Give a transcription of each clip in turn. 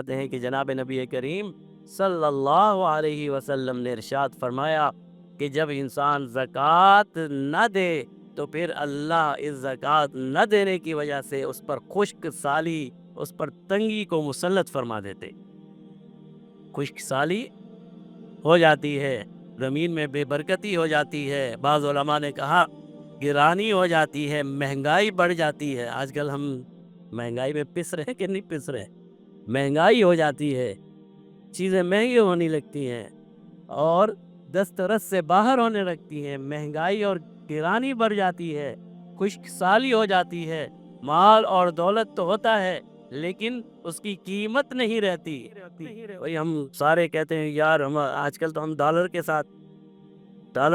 فرماتے ہیں کہ جناب نبی کریم صلی اللہ علیہ وسلم نے ارشاد فرمایا کہ جب انسان زکوٰۃ نہ دے تو پھر اللہ اس زکوٰۃ نہ دینے کی وجہ سے اس پر خشک سالی، اس پر تنگی کو مسلط فرما دیتے۔ خشک سالی ہو جاتی ہے، زمین میں بے برکتی ہو جاتی ہے، بعض علماء نے کہا گرانی ہو جاتی ہے، مہنگائی بڑھ جاتی ہے۔ آج کل ہم مہنگائی میں پس رہے کہ نہیں پس رہے؟ مہنگائی ہو جاتی ہے، چیزیں مہنگی ہونے لگتی ہیں اور دسترس سے باہر ہونے لگتی ہیں، مہنگائی اور گرانی بڑھ جاتی ہے، خشک سالی ہو جاتی ہے، مال اور دولت تو ہوتا ہے لیکن اس کی قیمت نہیں رہتی۔ وہی ہم سارے کہتے ہیں یار ہم آج کل تو ہم ڈالر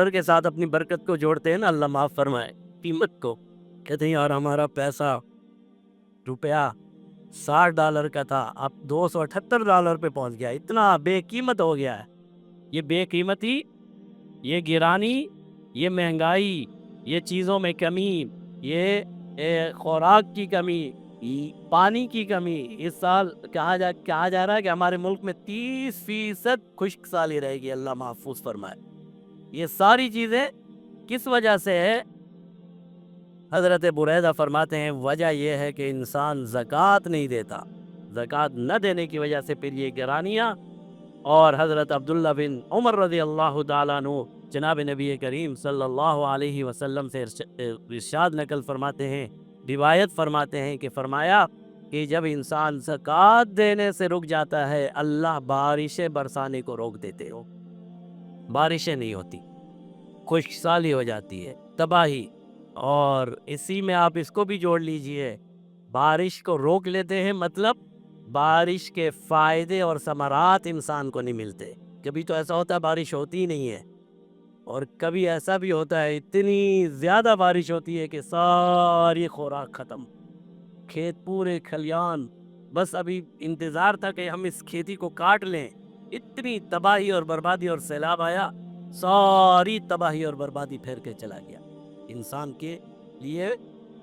کے ساتھ اپنی برکت کو جوڑتے ہیں نا، اللہ معاف فرمائے، قیمت کو کہتے ہیں یار ہمارا پیسہ روپیہ $60 کا تھا، اب $278 پہ پہنچ گیا، اتنا بے قیمت ہو گیا ہے۔ یہ بے قیمتی، یہ گرانی، یہ مہنگائی، یہ چیزوں میں کمی، یہ خوراک کی کمی، پانی کی کمی، اس سال کہا جا رہا ہے کہ ہمارے ملک میں 30% خشک سالی رہے گی، اللہ محفوظ فرمائے۔ یہ ساری چیزیں کس وجہ سے ہے؟ حضرت بریدہ فرماتے ہیں وجہ یہ ہے کہ انسان زکوٰۃ نہیں دیتا، زکوٰۃ نہ دینے کی وجہ سے پھر یہ گرانیاں۔ اور حضرت عبداللہ بن عمر رضی اللہ تعالیٰ عنہ جناب نبی کریم صلی اللہ علیہ وسلم سے ارشاد نقل فرماتے ہیں، روایت فرماتے ہیں کہ فرمایا کہ جب انسان زکوٰۃ دینے سے رک جاتا ہے اللہ بارشیں برسانے کو روک دیتے ہو، بارشیں نہیں ہوتی، خشک سالی ہو جاتی ہے، تباہی۔ اور اسی میں آپ اس کو بھی جوڑ لیجئے، بارش کو روک لیتے ہیں مطلب بارش کے فائدے اور ثمرات انسان کو نہیں ملتے۔ کبھی تو ایسا ہوتا ہے بارش ہوتی ہی نہیں ہے، اور کبھی ایسا بھی ہوتا ہے اتنی زیادہ بارش ہوتی ہے کہ ساری خوراک ختم، کھیت پورے کھلیان، بس ابھی انتظار تھا کہ ہم اس کھیتی کو کاٹ لیں، اتنی تباہی اور بربادی، اور سیلاب آیا، ساری تباہی اور بربادی پھیر کے چلا گیا۔ انسان کے لیے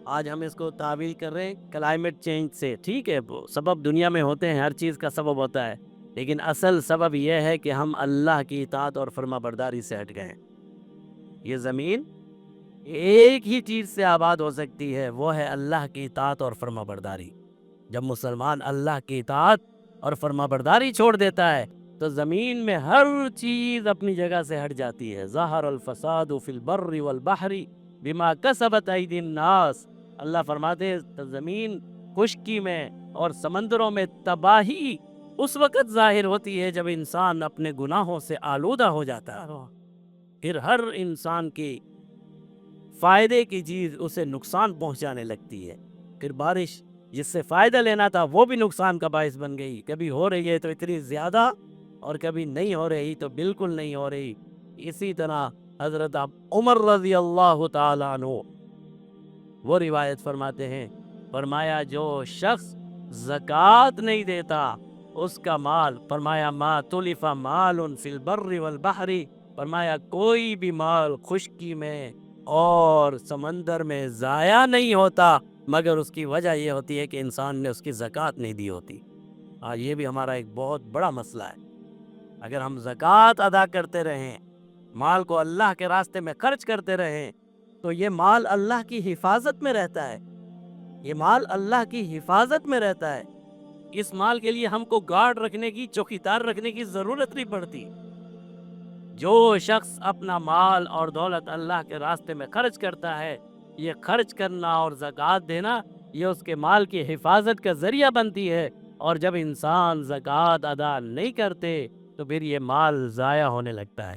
آج ہم اس کو تعبیر کر رہے ہیں کلائمیٹ چینج سے، ٹھیک ہے سبب دنیا میں ہوتے ہیں، ہر چیز کا سبب ہوتا ہے، لیکن اصل سبب یہ ہے کہ ہم اللہ کی اطاعت اور فرما برداری سے ہٹ گئے۔ یہ زمین ایک ہی چیز سے آباد ہو سکتی ہے، وہ ہے اللہ کی اطاعت اور فرما برداری۔ جب مسلمان اللہ کی اطاعت اور فرما برداری چھوڑ دیتا ہے تو زمین میں ہر چیز اپنی جگہ سے ہٹ جاتی ہے۔ ظہر الفساد فی البر والبحر بما کسبت ایدی الناس، اللہ فرماتے ہیں زمین خشکی میں اور سمندروں میں تباہی اس وقت ظاہر ہوتی ہے جب انسان اپنے گناہوں سے آلودہ ہو جاتا ہے، پھر ہر انسان کی فائدے کی چیز اسے نقصان پہنچانے لگتی ہے، پھر بارش جس سے فائدہ لینا تھا وہ بھی نقصان کا باعث بن گئی، کبھی ہو رہی ہے تو اتنی زیادہ اور کبھی نہیں ہو رہی تو بالکل نہیں ہو رہی۔ اسی طرح حضرت عمر رضی اللہ تعالیٰ عنہ وہ روایت فرماتے ہیں، فرمایا جو شخص زکوٰۃ نہیں دیتا اس کا مال، فرمایا ما تلف مال فی البر والبحر، فرمایا کوئی بھی مال خشکی میں اور سمندر میں ضائع نہیں ہوتا مگر اس کی وجہ یہ ہوتی ہے کہ انسان نے اس کی زکوٰۃ نہیں دی ہوتی۔ یہ بھی ہمارا ایک بہت بڑا مسئلہ ہے۔ اگر ہم زکوٰۃ ادا کرتے رہیں، مال کو اللہ کے راستے میں خرچ کرتے رہیں تو یہ مال اللہ کی حفاظت میں رہتا ہے، یہ مال اللہ کی حفاظت میں رہتا ہے۔ اس مال کے لیے ہم کو گارڈ رکھنے کی، چوکیدار رکھنے کی ضرورت نہیں پڑتی۔ جو شخص اپنا مال اور دولت اللہ کے راستے میں خرچ کرتا ہے، یہ خرچ کرنا اور زکوٰۃ دینا یہ اس کے مال کی حفاظت کا ذریعہ بنتی ہے، اور جب انسان زکوٰۃ ادا نہیں کرتے تو پھر یہ مال ضائع ہونے لگتا ہے۔